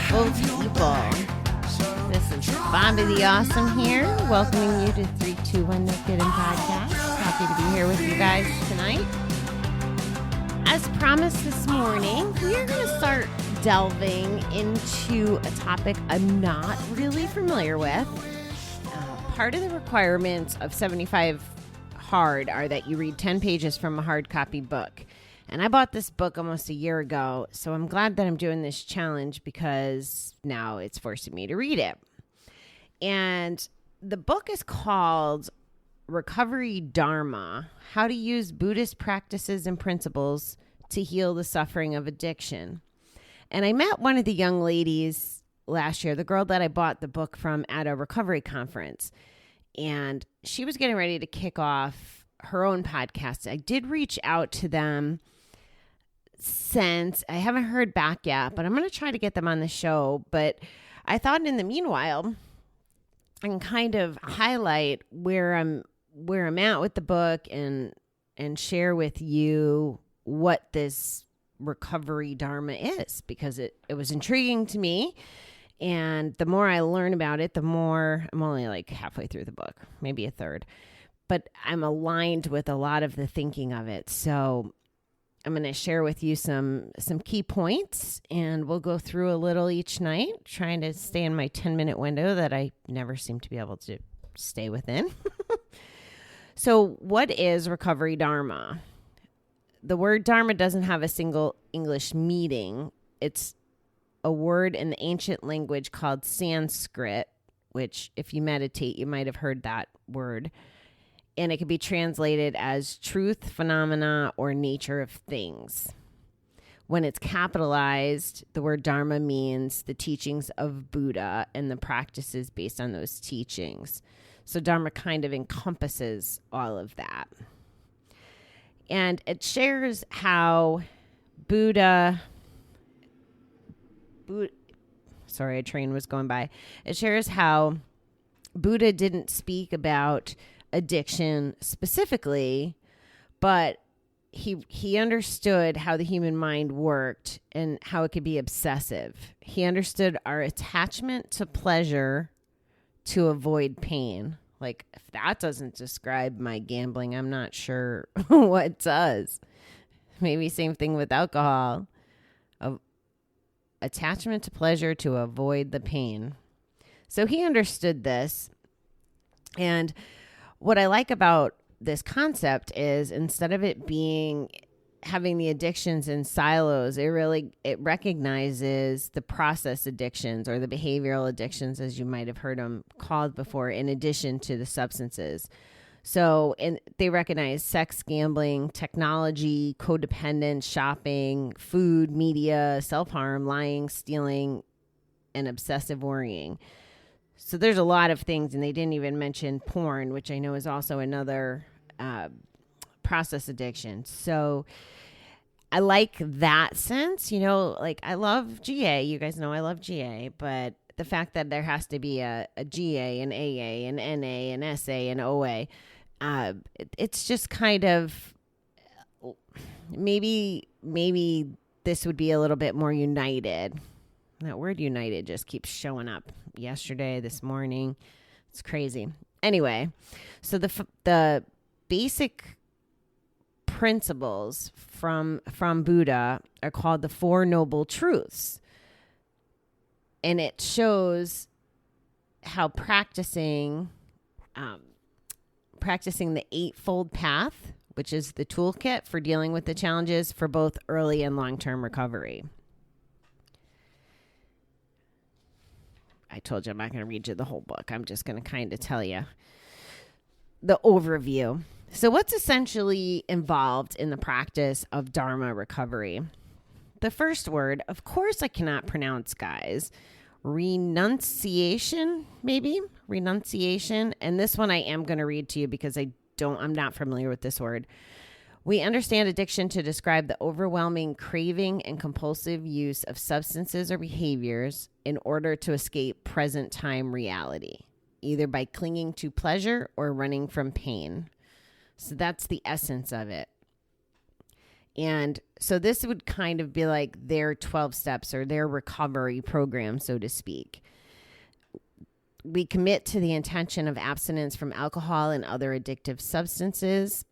beautiful people. This is Bobby the Awesome here, welcoming you to 321 No Kidding Podcast. Happy to be here with you guys tonight. As promised this morning, we're going to start delving into a topic I'm not really familiar with. Part of the requirements of 75 Hard are that you read 10 pages from a hard copy book. And I bought this book almost a year ago, so I'm glad that I'm doing this challenge because now it's forcing me to read it. And the book is called Recovery Dharma, How to Use Buddhist Practices and Principles to Heal the Suffering of Addiction. And I met one of the young ladies last year, the girl that I bought the book from at a recovery conference. And she was getting ready to kick off her own podcast. I did reach out to them since I haven't heard back yet, but I'm going to try to get them on the show. But I thought in the meanwhile, I can kind of highlight where I'm at with the book and share with you what this Recovery Dharma is, because it was intriguing to me. And the more I learn about it, the more I'm only like halfway through the book, maybe a third, but I'm aligned with a lot of the thinking of it. So I'm going to share with you some key points, and we'll go through a little each night, trying to stay in my 10-minute window that I never seem to be able to stay within. So what is Recovery Dharma? The word Dharma doesn't have a single English meaning. It's a word in the ancient language called Sanskrit, which if you meditate, you might have heard that word. And it can be translated as truth, phenomena, or nature of things. When it's capitalized, the word Dharma means the teachings of Buddha and the practices based on those teachings. So Dharma kind of encompasses all of that. And it shares how sorry, a train was going by. It shares how Buddha didn't speak about addiction specifically, but he understood how the human mind worked and how it could be obsessive. He understood our attachment to pleasure to avoid pain. Like, if that doesn't describe my gambling, I'm not sure what does. Maybe same thing with alcohol. Attachment to pleasure to avoid the pain. So he understood this. And what I like about this concept is instead of it having the addictions in silos, it recognizes the process addictions or the behavioral addictions, as you might have heard them called before, in addition to the substances. So, and they recognize sex, gambling, technology, codependence, shopping, food, media, self-harm, lying, stealing, and obsessive worrying. So there's a lot of things, and they didn't even mention porn, which I know is also another process addiction. So I like that sense, like I love GA. You guys know I love GA, but the fact that there has to be a GA, an AA, an NA, an SA, an OA, it's just kind of maybe this would be a little bit more united. That word united just keeps showing up yesterday, this morning. It's crazy. Anyway, so the basic principles from Buddha are called the Four Noble Truths. And it shows how practicing the Eightfold Path, which is the toolkit for dealing with the challenges for both early and long-term recovery. I told you I'm not going to read you the whole book. I'm just going to kind of tell you the overview. So what's essentially involved in the practice of Dharma recovery? The first word, of course I cannot pronounce, guys. Renunciation, maybe? Renunciation. And this one I am going to read to you because I'm not familiar with this word. We understand addiction to describe the overwhelming craving and compulsive use of substances or behaviors in order to escape present time reality, either by clinging to pleasure or running from pain. So that's the essence of it. And so this would kind of be like their 12 steps or their recovery program, so to speak. We commit to the intention of abstinence from alcohol and other addictive substances.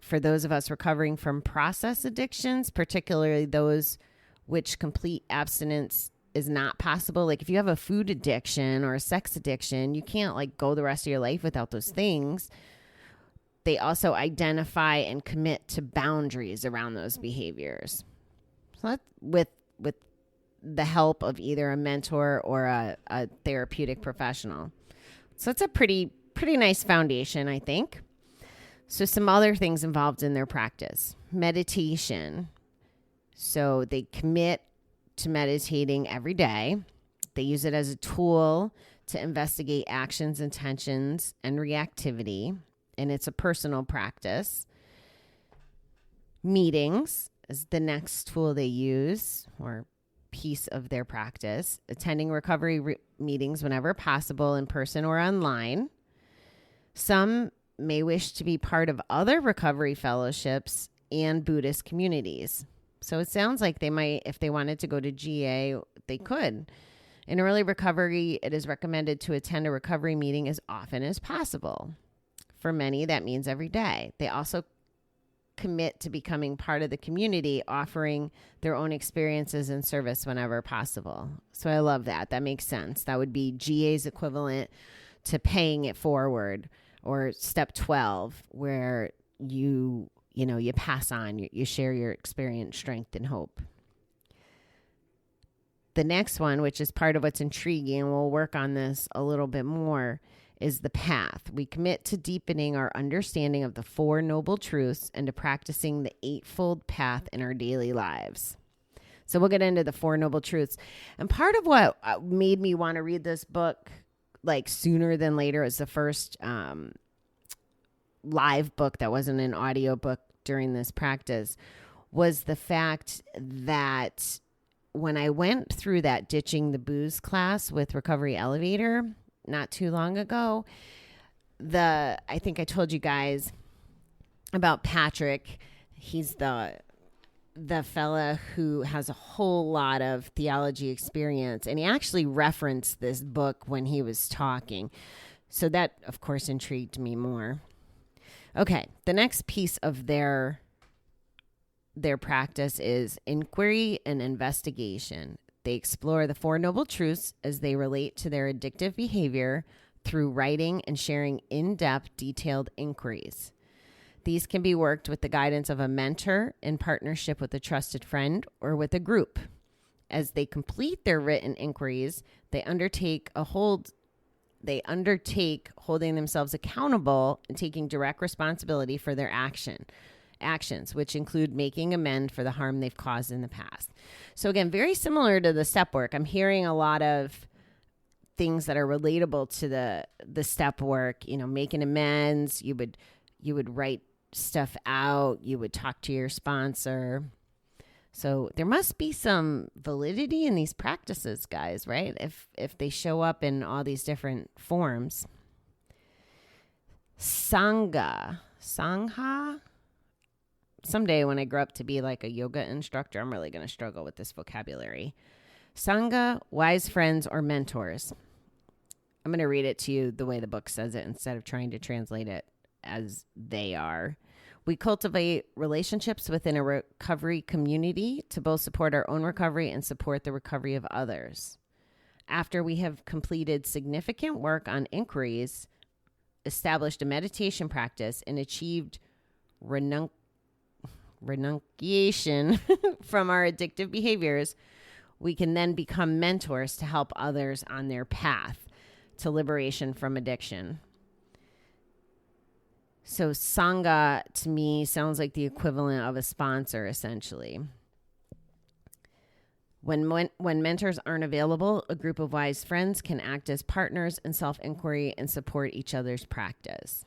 For those of us recovering from process addictions, particularly those which complete abstinence is not possible. Like if you have a food addiction or a sex addiction, you can't like go the rest of your life without those things. They also identify and commit to boundaries around those behaviors. So that's with the help of either a mentor or a therapeutic professional. So it's a pretty nice foundation, I think. So some other things involved in their practice. Meditation. So they commit to meditating every day. They use it as a tool to investigate actions, intentions, and reactivity. And it's a personal practice. Meetings is the next tool they use, or piece of their practice. Attending recovery meetings whenever possible, in person or online. Some may wish to be part of other recovery fellowships and Buddhist communities. So it sounds like they might, if they wanted to go to GA, they could. In early recovery, it is recommended to attend a recovery meeting as often as possible. For many, that means every day. They also commit to becoming part of the community, offering their own experiences and service whenever possible. So I love that. That makes sense. That would be GA's equivalent to paying it forward, or step 12, where you pass on, you share your experience, strength, and hope. The next one, which is part of what's intriguing, and we'll work on this a little bit more, is the path. We commit to deepening our understanding of the Four Noble Truths and to practicing the Eightfold Path in our daily lives. So we'll get into the Four Noble Truths. And part of what made me want to read this book like sooner than later is the first live book that wasn't an audio book during this practice, was the fact that when I went through that Ditching the Booze class with Recovery Elevator not too long ago, I think I told you guys about Patrick. He's the fella who has a whole lot of theology experience, and he actually referenced this book when he was talking. So that, of course, intrigued me more. Okay, the next piece of their practice is inquiry and investigation. They explore the Four Noble Truths as they relate to their addictive behavior through writing and sharing in-depth, detailed inquiries. These can be worked with the guidance of a mentor, in partnership with a trusted friend, or with a group. As they complete their written inquiries, they undertake holding themselves accountable and taking direct responsibility for their actions, which include making amends for the harm they've caused in the past. So again, very similar to the step work. I'm hearing a lot of things that are relatable to the step work, making amends. You would write stuff out. You would talk to your sponsor. So there must be some validity in these practices, guys, right? If they show up in all these different forms. Sangha. Someday when I grow up to be like a yoga instructor, I'm really going to struggle with this vocabulary. Sangha, wise friends, or mentors. I'm going to read it to you the way the book says it instead of trying to translate it as they are. We cultivate relationships within a recovery community to both support our own recovery and support the recovery of others. After we have completed significant work on inquiries, established a meditation practice, and achieved renunciation from our addictive behaviors, we can then become mentors to help others on their path to liberation from addiction. So Sangha, to me, sounds like the equivalent of a sponsor, essentially. When mentors aren't available, a group of wise friends can act as partners in self-inquiry and support each other's practice.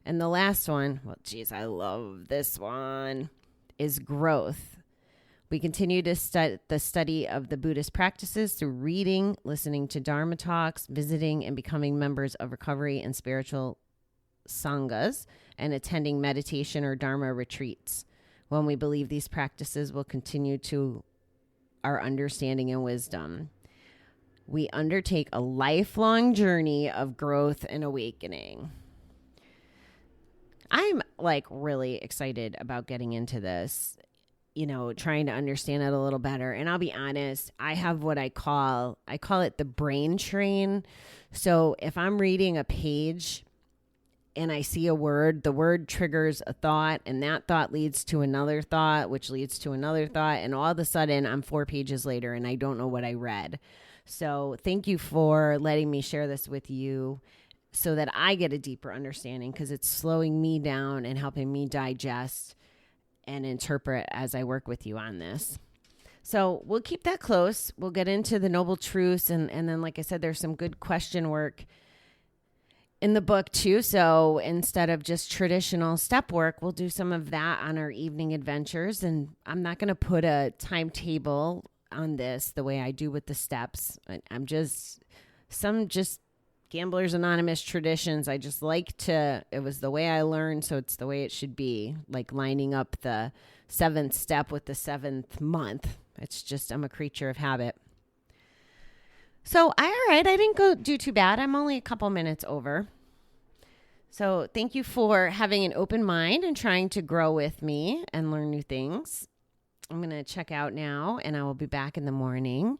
And the last one, I love this one, is growth. We continue to the study of the Buddhist practices through reading, listening to Dharma talks, visiting and becoming members of recovery and spiritual sanghas, and attending meditation or Dharma retreats. when we believe these practices will continue to our understanding and wisdom. We undertake a lifelong journey of growth and awakening. I'm like really excited about getting into this, trying to understand it a little better. And I'll be honest, I have what I call it the brain train. So if I'm reading a page and I see a word, the word triggers a thought, and that thought leads to another thought, which leads to another thought. And all of a sudden I'm 4 pages later and I don't know what I read. So thank you for letting me share this with you so that I get a deeper understanding, because it's slowing me down and helping me digest and interpret as I work with you on this. So we'll keep that close. We'll get into the noble truths. And then, like I said, there's some good question work in the book too. So instead of just traditional step work, we'll do some of that on our evening adventures. And I'm not going to put a timetable on this the way I do with the steps. I'm just Gamblers Anonymous traditions. I just it was the way I learned, so it's the way it should be, like lining up the 7th step with the 7th month. It's just, I'm a creature of habit. So, all right, I didn't do too bad. I'm only a couple minutes over. So thank you for having an open mind and trying to grow with me and learn new things. I'm going to check out now, and I will be back in the morning.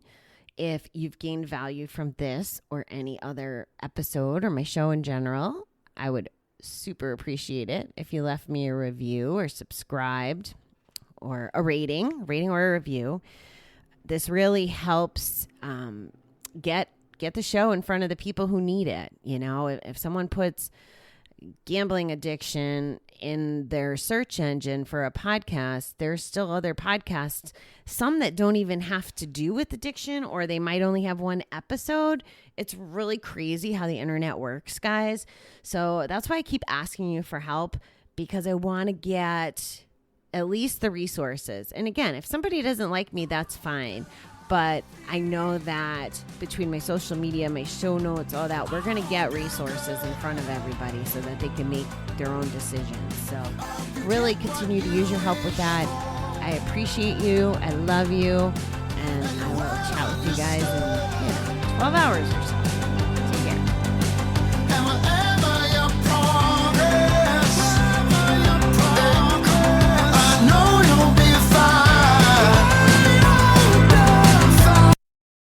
If you've gained value from this or any other episode or my show in general, I would super appreciate it if you left me a review or subscribed or a rating or a review. This really helps get the show in front of the people who need it. If someone puts gambling addiction in their search engine for a podcast, there's still other podcasts, some that don't even have to do with addiction, or they might only have one episode. It's really crazy how the internet works, guys. So that's why I keep asking you for help, because I want to get at least the resources. And again, if somebody doesn't like me, that's fine. But I know that between my social media, my show notes, all that, we're going to get resources in front of everybody so that they can make their own decisions. So really continue to use your help with that. I appreciate you. I love you. And I will chat with you guys in 12 hours or so. Take care.